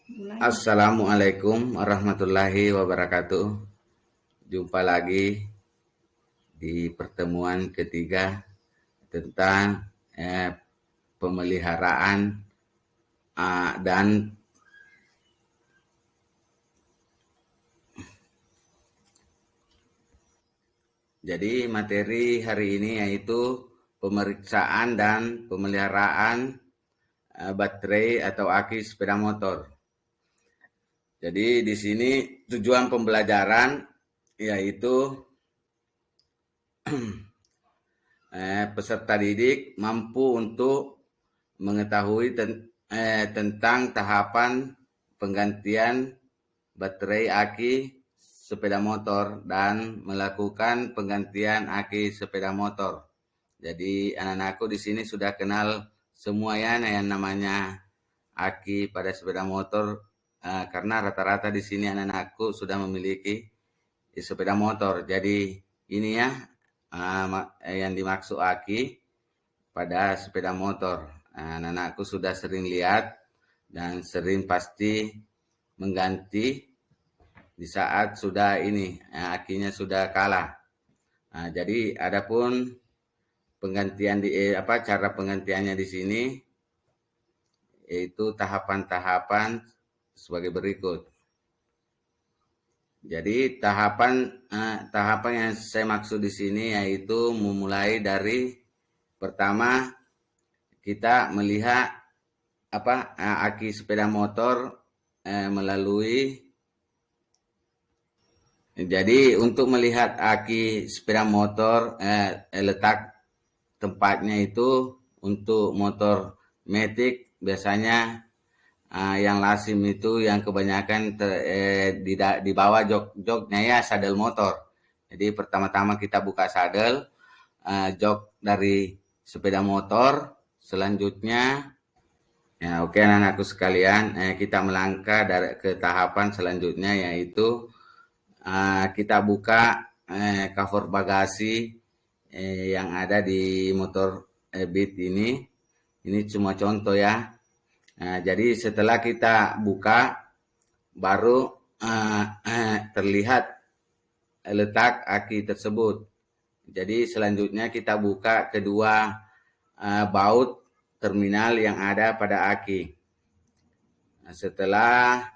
Mulai. Assalamualaikum warahmatullahi wabarakatuh. Jumpa lagi di pertemuan ketiga tentang pemeliharaan dan jadi materi hari ini yaitu pemeriksaan dan pemeliharaan baterai atau aki sepeda motor. Jadi di sini tujuan pembelajaran yaitu peserta didik mampu untuk mengetahui tentang tahapan penggantian baterai aki sepeda motor dan melakukan penggantian aki sepeda motor. Jadi anak-anakku di sini sudah kenal semua ya yang namanya aki pada sepeda motor karena rata-rata di sini anak-anakku sudah memiliki sepeda motor. Jadi ini ya yang dimaksud aki pada sepeda motor. Anak-anakku sudah sering lihat dan sering pasti mengganti di saat sudah ini akinya sudah kalah. Jadi adapun penggantian cara penggantiannya di sini yaitu tahapan-tahapan sebagai berikut. Jadi tahapan yang saya maksud di sini yaitu memulai dari pertama kita melihat aki sepeda motor melalui. Jadi untuk melihat aki sepeda motor letak tempatnya itu untuk motor matic biasanya yang lazim itu yang kebanyakan di bawah joknya ya sadel motor. Jadi pertama-tama kita buka sadel jok dari sepeda motor, selanjutnya ya oke anak-anakku sekalian kita melangkah ke tahapan selanjutnya yaitu kita buka cover bagasi yang ada di motor Beat ini. Ini cuma contoh ya. Jadi setelah kita buka baru terlihat letak aki tersebut. Jadi selanjutnya kita buka kedua baut terminal yang ada pada aki. Setelah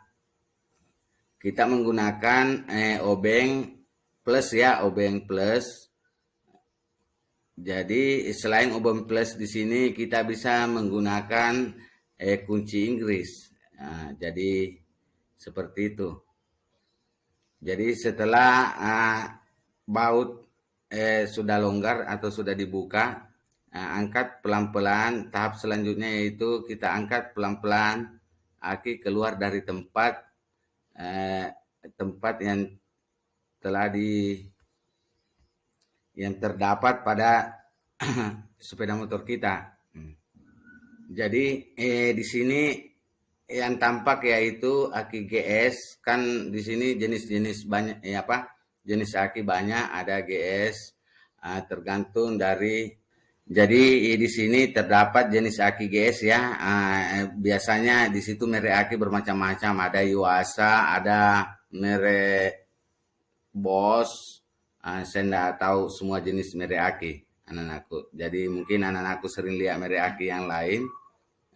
kita menggunakan obeng plus ya, obeng plus. Jadi selain obeng plus di sini kita bisa menggunakan kunci Inggris. Jadi seperti itu. Jadi setelah baut sudah longgar atau sudah dibuka, angkat pelan-pelan. Tahap selanjutnya yaitu kita angkat pelan-pelan aki keluar dari tempat yang telah yang terdapat pada sepeda motor kita. Jadi di sini yang tampak yaitu aki GS, kan di sini jenis-jenis banyak jenis aki banyak, ada GS tergantung dari. Jadi di sini terdapat jenis aki GS ya. Biasanya di situ merek aki bermacam-macam, ada Yuasa, ada merek Boss. Saya tidak tahu semua jenis merek aki anak-anakku. Jadi mungkin anak-anakku sering lihat merek aki yang lain.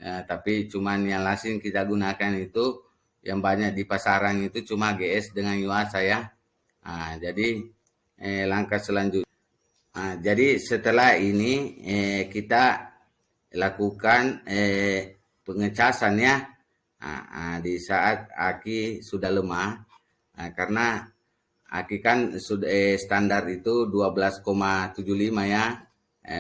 Tapi cuman yang lazim kita gunakan itu yang banyak di pasaran itu cuma GS dengan Yuasa ya. Jadi langkah selanjutnya. Jadi setelah ini kita lakukan pengecasan ya di saat aki sudah lemah karena aki kan sudah standar itu 12,75 ya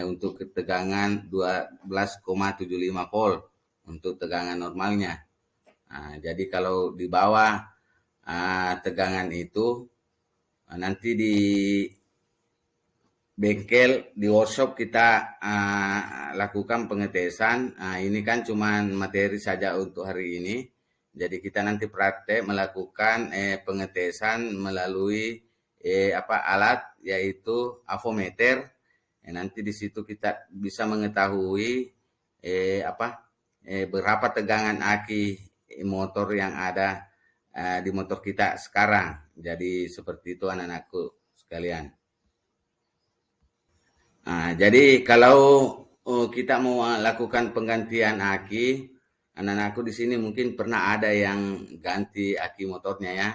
untuk ketegangan 12,75 volt untuk tegangan normalnya. Jadi kalau di bawah tegangan itu nanti di bengkel di workshop kita lakukan pengetesan. Ini kan cuma materi saja untuk hari ini. Jadi kita nanti praktek melakukan pengetesan melalui alat yaitu avometer. Nanti di situ kita bisa mengetahui berapa tegangan aki motor yang ada di motor kita sekarang. Jadi seperti itu anak-anakku sekalian. Nah, jadi kalau kita mau lakukan penggantian aki, anak-anakku di sini mungkin pernah ada yang ganti aki motornya ya.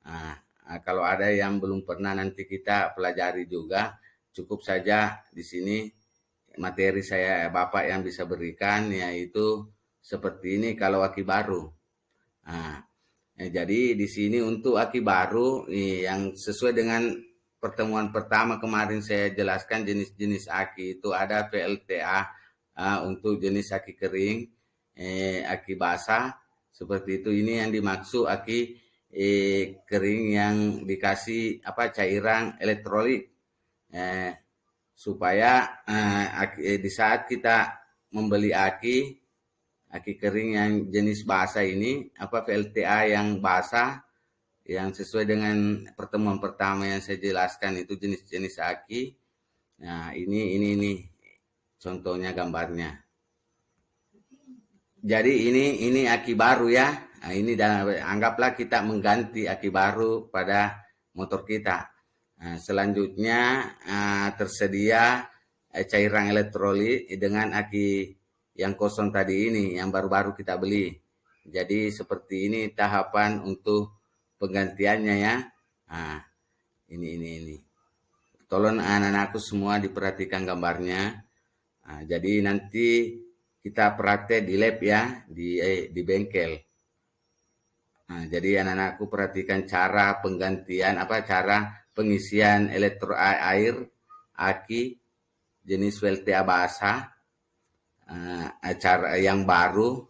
Nah, kalau ada yang belum pernah nanti kita pelajari juga. Cukup saja di sini materi saya Bapak yang bisa berikan yaitu seperti ini kalau aki baru. Nah, jadi di sini untuk aki baru yang sesuai dengan pertemuan pertama kemarin saya jelaskan jenis-jenis aki itu ada VLTA untuk jenis aki kering, aki basah seperti itu. Ini yang dimaksud aki kering yang dikasih cairan elektrolit supaya di saat kita membeli aki kering yang jenis basah ini VLTA yang basah yang sesuai dengan pertemuan pertama yang saya jelaskan itu jenis-jenis aki. Nah, ini contohnya gambarnya. Jadi ini aki baru ya. Nah, ini anggaplah kita mengganti aki baru pada motor kita. Nah, selanjutnya tersedia cairan elektrolit dengan aki yang kosong tadi ini yang baru-baru kita beli. Jadi seperti ini tahapan untuk penggantiannya ya. Nah, ini. Tolong anak-anakku semua diperhatikan gambarnya. Nah, jadi nanti kita praktek di lab ya, di bengkel. Nah, jadi anak-anakku perhatikan cara penggantian cara pengisian air aki jenis VLTA basah cara yang baru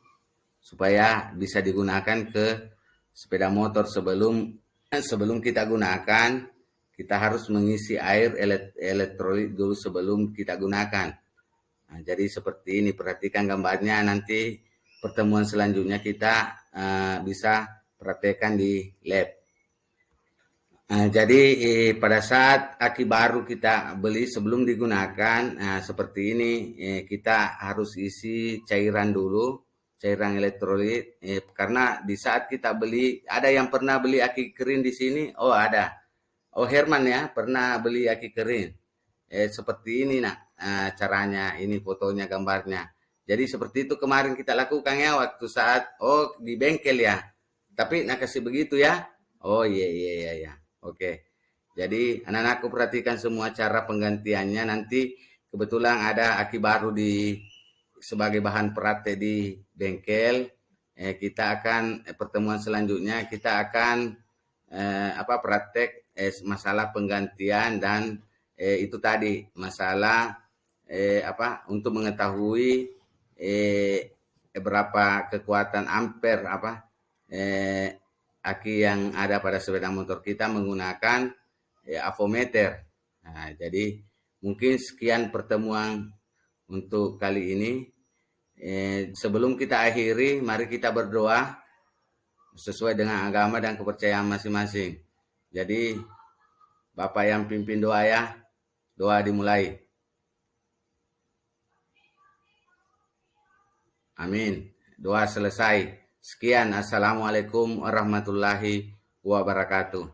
supaya bisa digunakan ke sepeda motor. Sebelum kita gunakan, kita harus mengisi air elektrolit dulu sebelum kita gunakan. Nah, jadi seperti ini, perhatikan gambarnya, nanti pertemuan selanjutnya kita bisa praktekkan di lab. Nah, jadi pada saat aki baru kita beli sebelum digunakan, seperti ini kita harus isi cairan dulu, cairan elektrolit. Karena di saat kita beli, ada yang pernah beli aki kering di sini? Oh ada. Oh Herman ya, pernah beli aki kering. Seperti ini nak caranya, ini fotonya, gambarnya. Jadi seperti itu kemarin kita lakukan ya waktu saat di bengkel ya. Tapi nak kasih begitu ya. Oh iya. Oke. Jadi anak-anakku perhatikan semua cara penggantiannya. Nanti kebetulan ada aki baru sebagai bahan praktek di bengkel. Kita akan pertemuan selanjutnya kita akan praktek masalah penggantian dan itu tadi masalah untuk mengetahui berapa kekuatan ampere aki yang ada pada sepeda motor kita menggunakan avometer. Nah, jadi mungkin sekian pertemuan untuk kali ini. Sebelum kita akhiri, mari kita berdoa sesuai dengan agama dan kepercayaan masing-masing. Jadi Bapak yang pimpin doa ya, doa dimulai. Amin. Doa selesai. Sekian. Assalamualaikum warahmatullahi wabarakatuh.